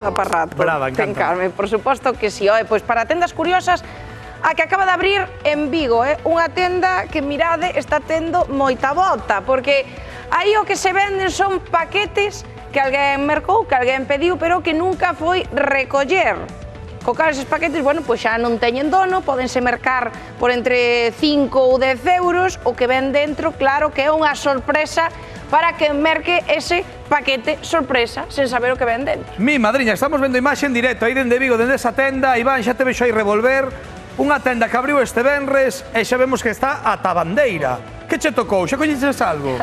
para rato. Brava, Ten encanta. Carmen, por suposto que si. Pois para tendas curiosas, a que acaba de abrir en Vigo, unha tenda que, mirade, está tendo moita bota, porque aí o que se venden son paquetes que alguén mercou, que alguén pediu, pero que nunca foi recoller. Co cal eses paquetes, bueno, pois xa non teñen dono, pódense mercar por entre 5 ou 10 euros, o que ven dentro, claro que é unha sorpresa para que merque ese paquete sorpresa, sen saber o que ven dentro. Mi madriña, estamos vendo imaxe en directo aí dende Vigo, dende esa tenda. Iván, xa te vexo aí revolver. Unha tenda que abriu este venres e xa vemos que está ata bandeira. Que che tocou? Xa coñeces algo?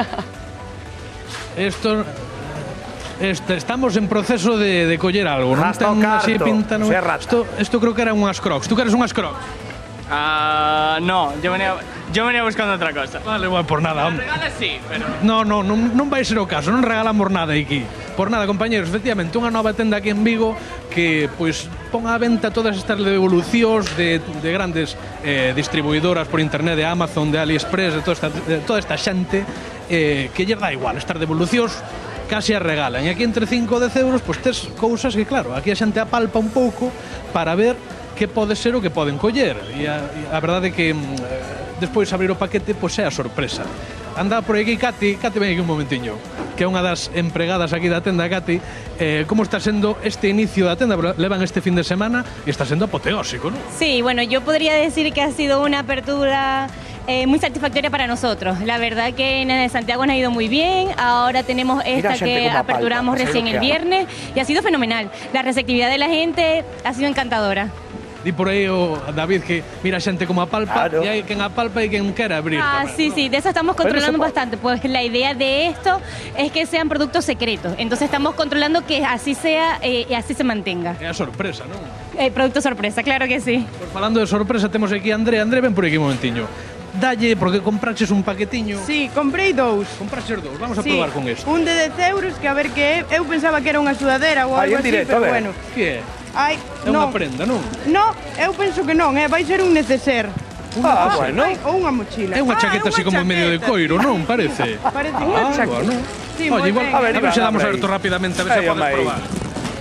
Estamos en proceso de coller algo, non Hasta o ten así carto, pinta, non? se rata. Isto creo que eran unhas crocs. Tú queres unhas crocs? No, yo venía buscando otra cosa. Vale, bueno, por nada, hombre. Regalas sí, pero... Non vai ser o caso, non regalamos nada aquí. Por nada, compañeros, efectivamente, unha nova tenda aquí en Vigo que pois pon á venta todas estas devolucións de grandes distribuidoras por internet, de Amazon, de AliExpress, de toda esta xente que lle dá igual, estas devolucións casi as regalan. E aquí entre 5 e 10 euros, pois tes cousas que, claro, aquí a xente apalpa un pouco para ver que pode ser o que poden coller. E a verdade é que despois abrir o paquete, pois é a sorpresa. Anda por aquí Cati, ven aquí un momentiño, que é unha das empregadas aquí da tenda. Cati, como está sendo este inicio da tenda? Levan este fin de semana e está sendo apoteósico, ¿no? Sí, bueno, yo podría decir que ha sido una apertura muy satisfactoria para nosotros. La verdad que en Santiago nos ha ido muy bien. Ahora tenemos esta que aperturamos recién el viernes y ha sido fenomenal. La receptividad de la gente ha sido encantadora. Di por aí o David que mira xente como apalpa, Claro. e hai quen apalpa e quen quere abrir. tamén, Sí, ¿no? sí, de eso estamos controlando Pero bastante. Pues la idea de esto es que sean productos secretos. Entonces estamos controlando que así sea y así se mantenga. É a sorpresa, non? Producto sorpresa, claro que sí. Pues falando de sorpresa, temos aquí a André. André, ven por aquí un momentiño. Dalle, porque compraches un paquetiño. Sí, comprei dous. Compraches dous, vamos a Sí, probar con isto. un de 10 euros, que a ver que é. Eu pensaba que era unha sudadera ou Aí algo en así, directo, pero a ver. bueno. Que é? Ai, É unha non. prenda, non? No, eu penso que non, vai ser un neceser. Bueno. Ai, ou unha mochila. É unha chaqueta así como medio de coiro, non? Parece. Parece unha chaqueta. Bueno. Sí, Oye, moi igual, ben. a ver Iván, se damos abre aberto aí. rápidamente, a ver se Aí, podes aí. probar.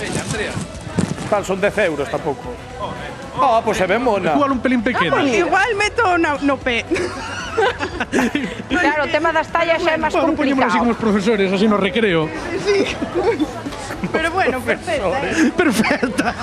Veña, Andrea. Tal, son 10 euros tampouco. Pois se ve mona. Igual un pelín pequena. Igual meto no pé. Claro, o tema das tallas xa é máis Bueno, poñémolo así como complicado. os profesores, así no recreo. Pero bueno, perfecta. Perfecta.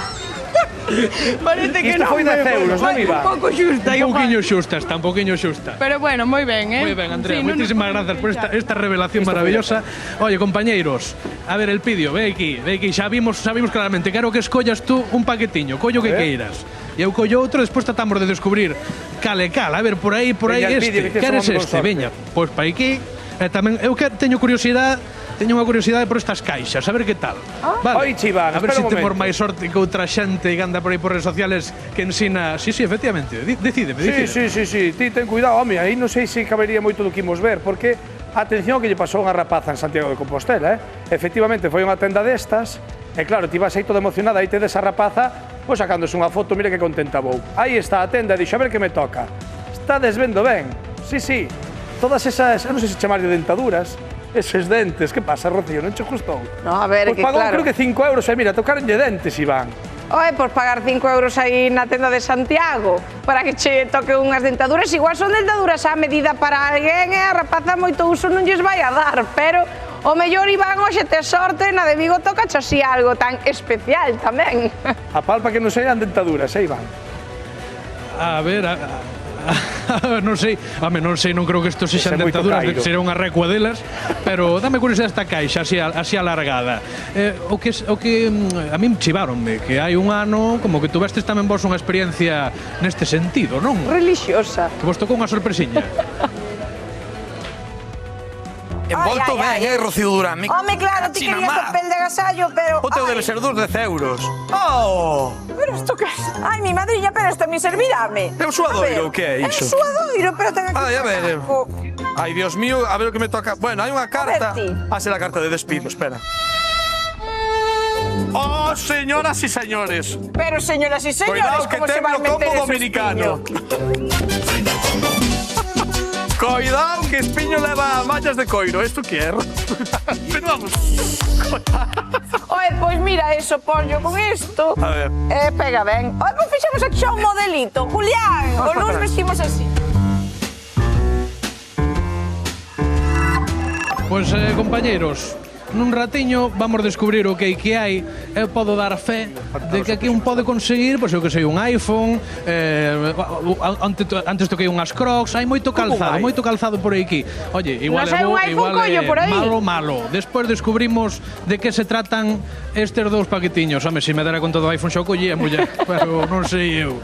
Parece que Isto non. foi 10 euros, non, Iván? Un pouco xusta, Un igual. pouquiño xusta, está un pouquiño xusta. Pero bueno, moi ben, Moi ben, Andrea, Sí, non nos moitísimas podemos grazas por queixar. esta revelación maravillosa. Oye, compañeiros, a ver el pidio, ve aquí, xa vimos claramente, quero que escollas tú un paquetiño, collo que queiras. E eu collo outro, despois tratamos de descubrir cal é cal. A ver, por aí Veña, el pidio, este. que Queres somos este? con sorte. Veña, pois para aquí. E tamén eu que teño unha curiosidade por estas caixas, a ver que tal. Oi, Chiván, a ver espera se un temos momento. máis sorte que outra xente que anda por aí por redes sociales que ensina. Sí, efectivamente, decídeme. Sí, ti ten cuidado, home, aí non sei se cabería moito do que imos ver, porque atención que lle pasou unha rapaza en Santiago de Compostela, Efectivamente, foi unha tenda destas, e claro, ti vas aí toda emocionada, aí tedes a rapaza, pois sacándose unha foto, mira que contenta vou. Aí está a tenda, dixo, a ver que me toca. Está desvendo ben, sí, todas esas, eu non sei se chamar de dentaduras, eses dentes, que pasa, Rocío, non che gustou? No, a ver, Pois que pagou claro. creo que 5 euros, e mira, tocaronlle dentes, Iván. Por pagar 5 euros aí na tenda de Santiago para que che toque unhas dentaduras, igual son dentaduras á medida para alguén e a rapaza moito uso non lles vai a dar, pero o mellor, Iván, hoxe tes sorte, na de Vigo toca así algo tan especial tamén. A palpa que non sean dentaduras, Iván? A ver, non sei, non creo que isto sexan Ese é moito dentaduras, cairo. será unha recua delas, pero dame curiosidade esta caixa así alargada. O que a min chiváronme que hai un ano como que tuvestes tamén vos unha experiencia neste sentido, non? Religiosa. Que vos tocou unha sorpresiña. Envolto ben, Rocío Durán. Home, claro, ti querías papel de agasallo, pero... O teu debe ser dos 10 euros. Oh! Pero isto que... Ai, mi madriña, pero isto me servirame. É un suadoiro, que é iso? É un suadoiro, pero ten aquí... Ai, a ver. Ai, Dios mío, a ver o que me toca. Bueno, hai unha carta. A ver, ti. Ser a carta de despido, espera. Oh, señoras y señores. Pero, señoras y señores, Cuidado que ¿cómo se va a temblo meter como eso, dominicano. niño? Coidado que Espiño leva mallas de coiro. Esto que é? Pero vamos. Oe, pois mira eso, pollo, con isto. A ver. Pega ben. Oe, pois fixemos aquí xa un modelito. Julián, o nos vestimos así. Pois, compañeros, nun ratiño vamos descubrir o que hai. Eu podo dar fe de que aquí un pode conseguir, pois eu que sei, un iPhone, antes toquei unhas Crocs, hai moito calzado por aquí. Oye, igual Nos hai un iPhone collo por aí. malo. Despois descubrimos de que se tratan estes dous paquetiños. Home, se me dera con todo o iPhone xa o collía, muller, pero non sei eu.